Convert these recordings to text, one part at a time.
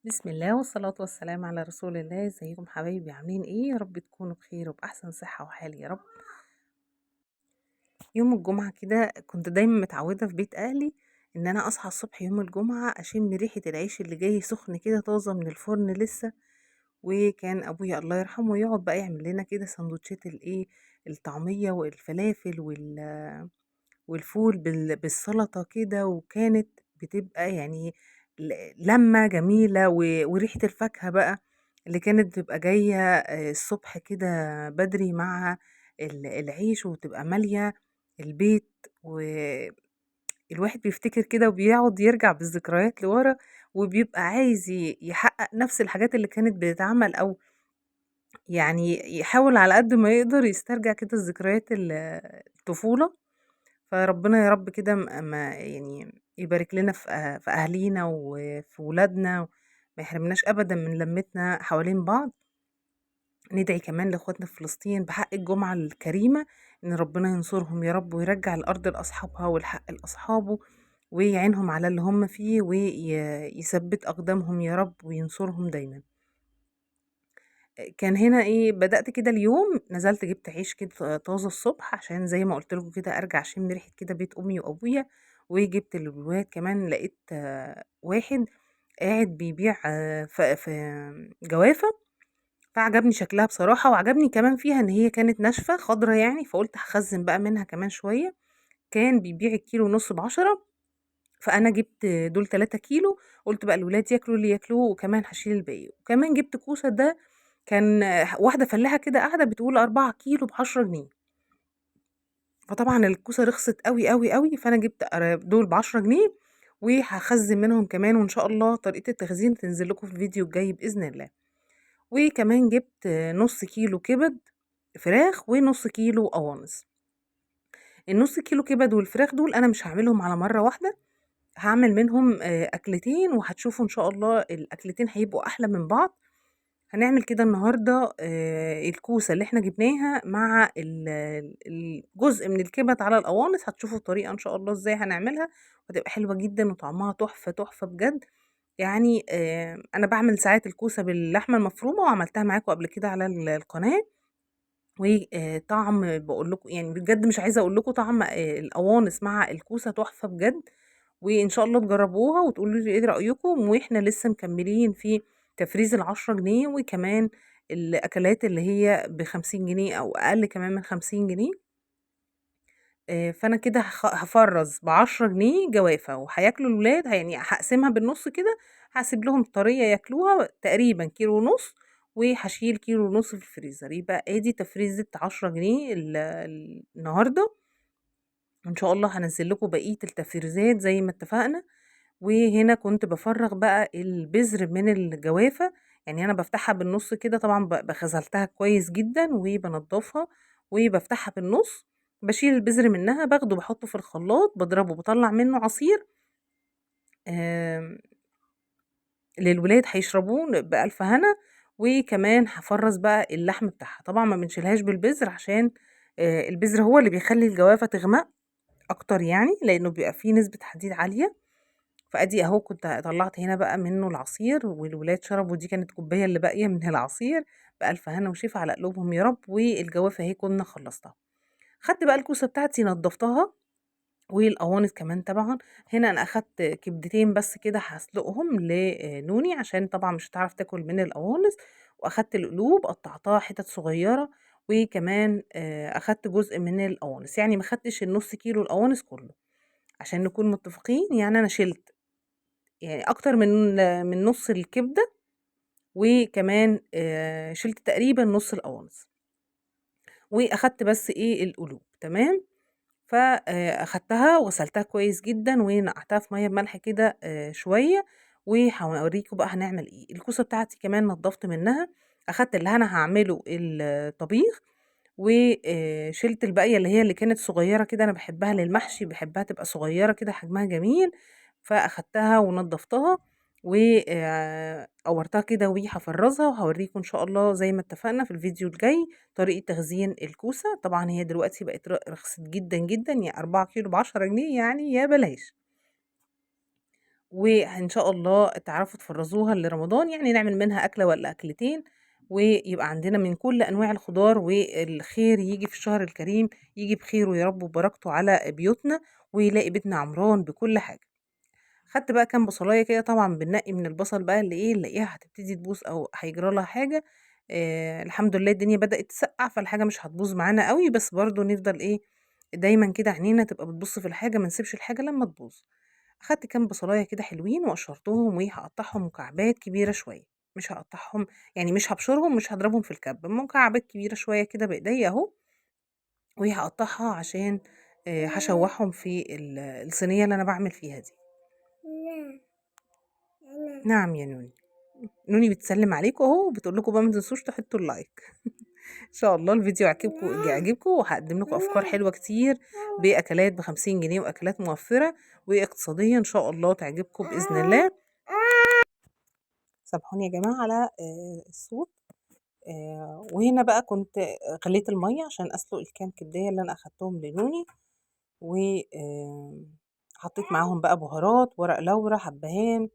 بسم الله والصلاة والسلام على رسول الله. ازيكم حبايبي؟ عاملين ايه؟ يا رب تكونوا بخير وبأحسن صحة وحال يا رب. يوم الجمعة كده كنت دايما متعودة في بيت أهلي إن أنا أصحى الصبح يوم الجمعة أشم ريحة العيش اللي جاي سخن كده طازة من الفرن لسه. وكان أبويا الله يرحمه يقعد بقى يعمل لنا كده سندوتشات الإيه، الطعمية والفلافل والفول بالسلطة كده، وكانت بتبقى يعني لمة جميلة وريحة الفاكهة بقى اللي كانت بتبقى جاية الصبح كده بدري مع العيش، وتبقى مالية البيت. والواحد بيفتكر كده وبيقعد يرجع بالذكريات لورا، وبيبقى عايز يحقق نفس الحاجات اللي كانت بتتعمل، أو يعني يحاول على قد ما يقدر يسترجع كده الذكريات الطفولة. فربنا يا رب كده ما يعني يبارك لنا في أهالينا وفي ولادنا، ما يحرمناش أبدا من لمتنا حوالين بعض. ندعي كمان لإخواتنا في فلسطين بحق الجمعة الكريمة إن ربنا ينصرهم يا رب، ويرجع الأرض لأصحابها والحق لأصحابه، ويعينهم على اللي هم فيه، ويثبت أقدامهم يا رب وينصرهم دايما. كان هنا إيه، بدأت كده اليوم، نزلت جِبت عيش كده طازة الصبح عشان زي ما قُلت لكم كده أرجع أشم ريحة كده بيت أمي وأبويا. وجِبت للولاد كمان، لقيت واحد قاعد بيبيع جوافة، فعجبني شكلها بصراحة، وعجبني كمان فيها إن هي كانت ناشفة خضرا يعني، فقُلت هاخزّن بقى منها كمان شوية. كان بيبيع الكيلو ونُص ب10، فأنا جِبت دول 3 كيلو، قُلت بقى الولاد ياكلوا اللي ياكلوه وكمان هاشيل الباقي. وكمان جِبت كوسة، ده كان واحدة فلاحة كده قاعدة بتقول 4 كيلو ب10 جنيه، فطبعًا الكوسة رخصت أوي، أوي، أوي، فأنا جِبت دول ب10 جنيه، وهاخزّن منهم كمان، وإن شاء الله طريقة التخزين تنزل لكم في الفيديو الجاي بإذن الله. وكمان جِبت نُص كيلو كبد فراخ ونُص كيلو قوانص. النُص كيلو كبد والفراخ دول أنا مش هاعملهم على مرّة واحدة، هاعمل منهم أكلتين، وهتشوفوا إن شاء الله الأكلتين هيبقوا أحلى من بعض. هنعمل كده النهارده الكوسة اللي إحنا جبناها مع الجزء من الكبد على القوانص، هتشوفوا الطريقة إن شاء الله إزاي هنعملها، وهتبقى حلوة جدًا وطعمها تحفة، تحفة بجد. يعني أنا باعمل ساعات الكوسة باللحمة المفرومة، وعملتها معاكم قبل كده على القناة. طعم باقول لكم يعني بجد مش عايزة أقول لكم طعم القوانص مع الكوسة تحفة بجد. وإن شاء الله تجرّبوها وتقولوا لي إيه رأيكم. وإحنا لسه مكمّلين في تفريز ال10 جنيه، وكمان الأكلات اللي هي ب50 جنيه أو أقل كمان من 50 جنيه. فأنا كده هافرّز ب10 جنيه جوافة، وهياكلوا الولاد يعني هاقسمها بالنُص كده، هاسيب لهم طرية ياكلوها تقريبًا كيلو ونُص، وهاشيل كيلو ونُص في الفريزر. يبقى آدي تفريزة 10 جنيه النهارده. وإن شاء الله هانزّل لكم بقية التفريزات زي ما اتفقنا. وهنا كنت بافرّغ بقى البذر من الجوافة، يعني أنا بافتحها بالنُص كده، طبعًا غسلتها كويس جدًا وبانضّفها، وبافتحها بالنُص، باشيل البذر منها، باخده باحطه في الخلاط، باضربه، باطلّع منه عصير آمم للولاد هيشربوه بألف هنا. وكمان هافرّز بقى اللحم بتاعها، طبعًا ما بنشيلهاش بالبذر عشان البذر هو اللي بيخلّي الجوافة تغمق أكتر يعني، لإنه بيبقى فيه نسبة حديد عالية. فأدي أهو كنت طلّعت هنا بقى منّه العصير، والولاد شربوا، دي كانت كوباية اللي باقية من العصير، بألف هنا وشفا على قلوبهم يا رب. والجوافة أهي كُنّا خلّصتها. خدت بقى الكوسة بتاعتي نضّفتها، والقوانص كمان طبعًا. هنا أنا أخدت كبدتين بس كده هاسلقهم لنوني، عشان طبعًا مش هتعرف تاكل من القوانص. وأخدت القلوب قطّعتها حتت صغيّرة، وكمان أخدت جزء من القوانص، يعني ما خدتش النُص كيلو القوانص كُلّه، عشان نكون متفقين. يعني أنا شِلت يعني أكتر من نُص الكبدة، وكمان شِلت تقريبًا نُص القوانص، وأخدت بس إيه القلوب، تمام. أخدتها وغسلتها كويس جدًا، ونقعتها في مَيّة بملح كده شوية. وهاوريكم بقى هنعمل إيه. الكوسة بتاعتي كمان نضّفت منها، أخدت اللي أنا هاعمله الطبيخ، شِلت الباقية اللي هي اللي كانت صغيّرة كده، أنا باحبها للمحشي، باحبها تبقى صغيّرة كده حجمها جميل، فأخدتها ونضّفتها، قورتها كده وهافرّزها، وهاوريكم إن شاء الله زي ما اتفقنا في الفيديو الجاي طريقة تخزين الكوسة. طبعًا هي دلوقتي بقت رخصت جدًا، جدًا، 4 كيلو ب10 جنيه يعني يا بلاش. وإن شاء الله تعرفوا تفرّزوها لرمضان، يعني نعمل منها أكلة والّا أكلتين، ويبقى عندنا من كل أنواع الخضار، والخير ييجي في الشهر الكريم، ييجي بخيره يا رب وبركته على بيوتنا، ويلاقي بيتنا عمران بكل حاجة. خدت بقى كام بصلاية كده، طبعًا بننقي من البصل بقى اللي إيه، نلاقيها هتبتدي تبوظ أو هيجرى لها حاجة. الحمد لله الدنيا بدأت تسقّع، فالحاجة مش هتبوظ معانا أوي، بس برضه نفضل إيه، دايمًا كده عينينا تبقى بتبُص في الحاجة، ما نسيبش الحاجة لمّا تبوظ. أخدت كام بصلاية كده حلوين وقشرتهم وهاقطّعهم مكعبات كبيرة شوية، مش هاقطّعهم يعني مش هابشرهم، مش هاضربهم في الكَبّة، مكعبات كبيرة شوية كده بإيديّا أهو، وهاقطّعها عشان هاشوّحهم في الصينية اللي أنا باعمل فيها دي. نعم يا نوني. نوني بتسلِّم عليكم أهو، وبتقول لكم بقى ما تنسوش تحطّوا اللايك. إن شاء الله الفيديو يعجبكم، وهاقدّم لكم أفكار حلوة كتير بأكلات ب50 جنيه وأكلات موفّرة واقتصادية إن شاء الله تعجبكم بإذن الله. سامحوني يا جماعة على الصوت. وهنا بقى كنت غليت المَيّة عشان أسلُق الكام كبداية اللي أنا أخدتهم لنوني، و حطيت معاهم بقى بهارات، ورق لورا، حبهان،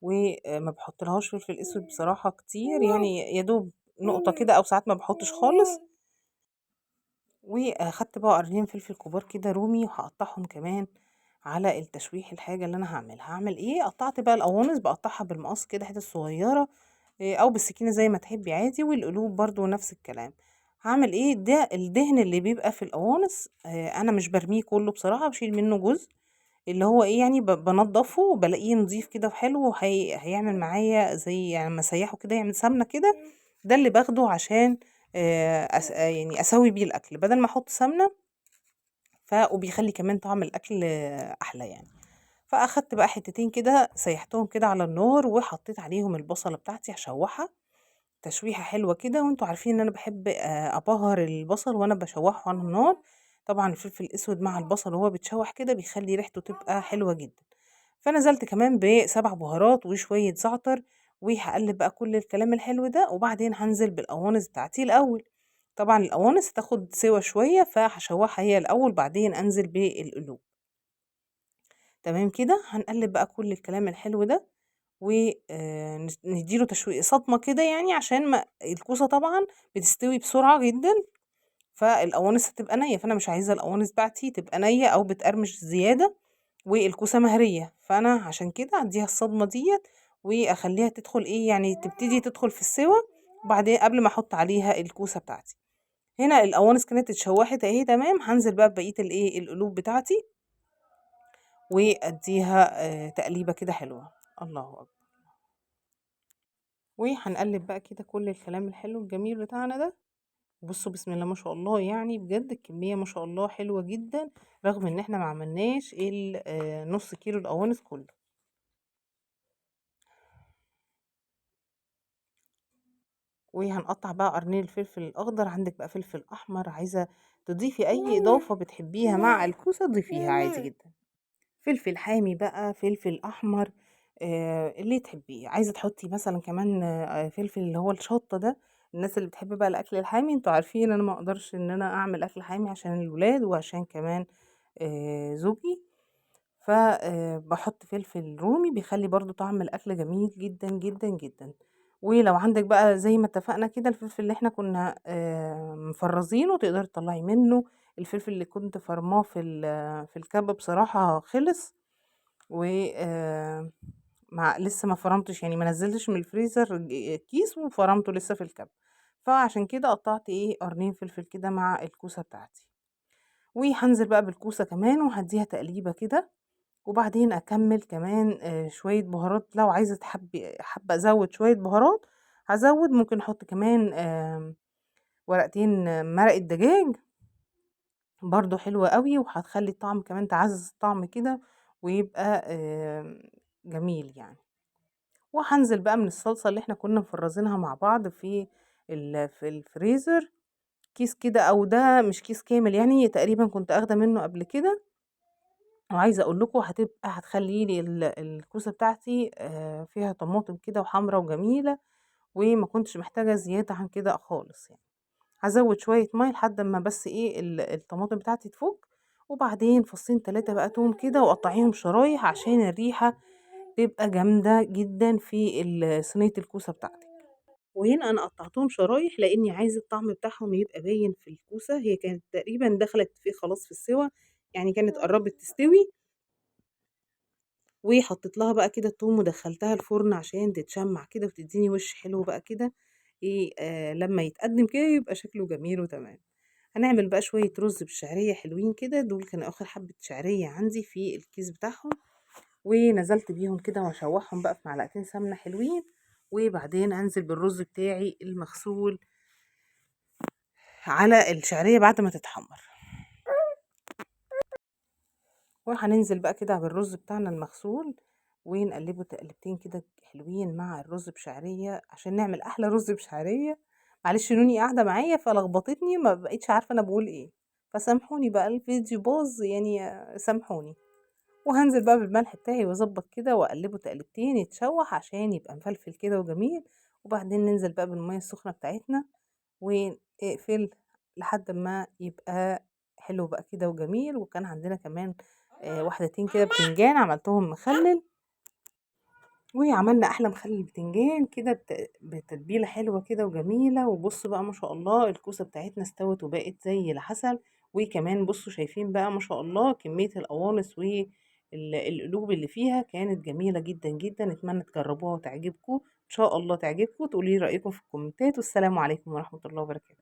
وما باحطلهاش فلفل أسود بصراحة كتير، يعني يا دوب نقطة كده أو ساعات ما باحطش خالص. وأخدت بقى قرنين فلفل كبار كده رومي وهاقطّعهم كمان على التشويح الحاجة اللي أنا هاعملها. هاعمل إيه، قطّعت بقى القوانص باقطّعها بالمقص كده حتت صغيّرة، أو بالسكينة زي ما تحبّي عادي، والقلوب برضه نفس الكلام. هاعمل إيه، ده الدهن اللي بيبقى في القوانص أنا مش بارميه كلّه بصراحة، باشيل منّه جزء، اللي هو إيه يعني بانضّفه بالاقيه نضيف كده وحلو، هيعمل معايا زي يعني أمّا أسيّحه كده يعمل سمنة كده، ده اللي باخده عشان يعني أسوي بيه الأكل، بدل ما أحط سمنة وبيخلّي كمان طعم الأكل أحلى يعني. فأخدت بقى حتتين كده سيّحتهم كده على النار، وحطيت عليهم البصلة بتاعتي هاشوّحها تشويحة حلوة كده، وأنتم عارفين إن أنا باحب أبهّر البصل وأنا باشوّحه على النار، طبعًا الفلفل الأسود مع البصل وهو بيتشوّح كده بيخلّي ريحته تبقى حلوة جدًا. فنزلت كمان ب7 بهارات وشوية زعتر، وهاقلّب بقى كل الكلام الحلو ده، وبعدين هانزل بالقوانص بتاعتي الأول. طبعًا القوانص هتاخد سِوَى شوية، فهاشوّحها هي الأول بعدين أنزل بالقلوب. تمام كده، هنقلّب بقى كل الكلام الحلو ده، و ندّي له صدمة كده يعني عشان ما الكوسة طبعًا بتستوي بسرعة جدًا، فالقوانص هتبقى نيّة، فأنا مش عايزة القوانص بتاعتي تبقى نيّة أو بتقرمش زيادة، والكوسة مهرية، فأنا عشان كده هادّيها الصدمة ديّة، وأخلّيها تدخل إيه، يعني تبتدي تدخل في السِوَى، وبعدين قبل ما أحُط عليها الكوسة بتاعتي. هنا القوانص كانت اتشوّحت أهي تمام، هانزل بقى ببقية الإيه، القلوب بتاعتي، وأدّيها تقليبة كده حلوة. الله أكبر. وهنقلّب بقى كده كل الكلام الحلو الجميل بتاعنا ده. بُصّوا بسم الله ما شاء الله، يعني بجد الكمية ما شاء الله حلوة جدًا، رغم إن إحنا ما عملناش نُص كيلو القوانص كُلّه. وهنقطّع بقى قرنين الفلفل الأخضر، عندِك بقى فلفل أحمر، عايزة تضيفي أي إضافة بتحبيها مع الكوسة ضيفيها عادي جدًا. فلفل حامي بقى، فلفل أحمر، اللي تحبيه. عايزة تحطّي مثلًا كمان فلفل اللي هو الشطة ده، الناس اللي بتحب بقى الأكل الحامي، أنتم عارفين أنا ما أقدرش إن أنا أعمل أكل حامي عشان الولاد وعشان كمان زوجي، ف باحط فلفل رومي بيخلّي برضه طعم الأكل جميل جدًا، جدًا، جدًا. ولو عندِك بقى زي ما اتفقنا كده الفلفل اللي إحنا كنا مفرّزينه تقدري تطلّعي منه، الفلفل اللي كنت فرماه في الكَبّة بصراحة خلص، و لسه ما فرمتش يعني ما نزّلتش من الفريزر كيس وفرمته لسه في الكَبّة، فعشان كده قطّعت إيه، قرنين فلفل كده مع الكوسة بتاعتي. وهانزل بقى بالكوسة كمان وهادّيها تقليبة كده، وبعدين أكمّل كمان شوية بهارات لو عايزة حابة أزوّد شوية بهارات هازوّد، ممكن أحط كمان ورقتين مرقة دجاج برضه حلوة أوي، وهتخلّي الطعم كمان تعزّز الطعم كده ويبقى جميل يعني. وهانزل بقى من الصلصة اللي إحنا كنا مفرّزينها مع بعض في الفريزر، كيس كده أو ده مش كيس كامل يعني تقريبًا كنت آخدة منه قبل كده، وعايزة أقول لكم هتخلّي لي الكوسة بتاعتي فيها طماطم كده وحمرا وجميلة، وما كنتش محتاجة زيادة عن كده خالص يعني. هازوّد شوية مَيّة لحد أمّا بس إيه الطماطم بتاعتي تفُك، وبعدين فصّين 3 بقى توم كده وقطّعيهم شرايح عشان الريحة تبقى جامدة جدًا في صينية الكوسة بتاعتِك. وهنا أنا قطّعتهم شرايح لإني عايزة الطعم بتاعهم يبقى باين في الكوسة، هي كانت تقريبًا دخلت خلاص في السِوَى، يعني كانت قرّبت تستوي، وحطيت لها بقى كده توم ودخّلتها الفرن عشان تتشمّع كده وتدّيني وِش حلو بقى كده، إيه، لمّا يتقدّم كده يبقى شكله جميل وتمام. هنعمل بقى شوية رُز بالشعرية حلوين كده، دول كانوا آخر حبّة شعرية عندي في الكيس بتاعهم، ونزلت بيهم كده واشوّحهم بقى في معلقتين سمنة حلوين، وبعدين أنزل بالرُز بتاعي المغسول على الشعرية بعد ما تتحمّر. وهننزل بقى كده بالرز بتاعنا المغسول ونقلبه تقلبتين كده حلوين مع الرز بشعرية عشان نعمل احلى رز بشعرية. معلش نوني قاعدة معايا فلخبطتني ما بقيتش عارفة انا بقول ايه، فسامحوني بقى الفيديو باظ يعني، سامحوني. وهنزل بقى بالملح بتاعي واظبط كده واقلبه تقلبتين يتشوح عشان يبقى مفلفل كده وجميل. وبعدين ننزل بقى بالمية السخنة بتاعتنا ونقفل لحد ما يبقى حلو بقى كده وجميل. وكان عندنا كمان واحدتين كده بتنجان عملتهم مخلل، وعملنا احلى مخلل بتنجان كده بتتبيله حلوه كده وجميله. وبصوا بقى ما شاء الله الكوسه بتاعتنا استوت وبقت زي العسل. وكمان بصوا شايفين بقى ما شاء الله كميه القوانص والقلوب اللي فيها كانت جميله جدا جدا. اتمنى تجربوها وتعجبكم ان شاء الله، تعجبكم تقولي رايكم في الكومنتات. والسلام عليكم ورحمه الله وبركاته.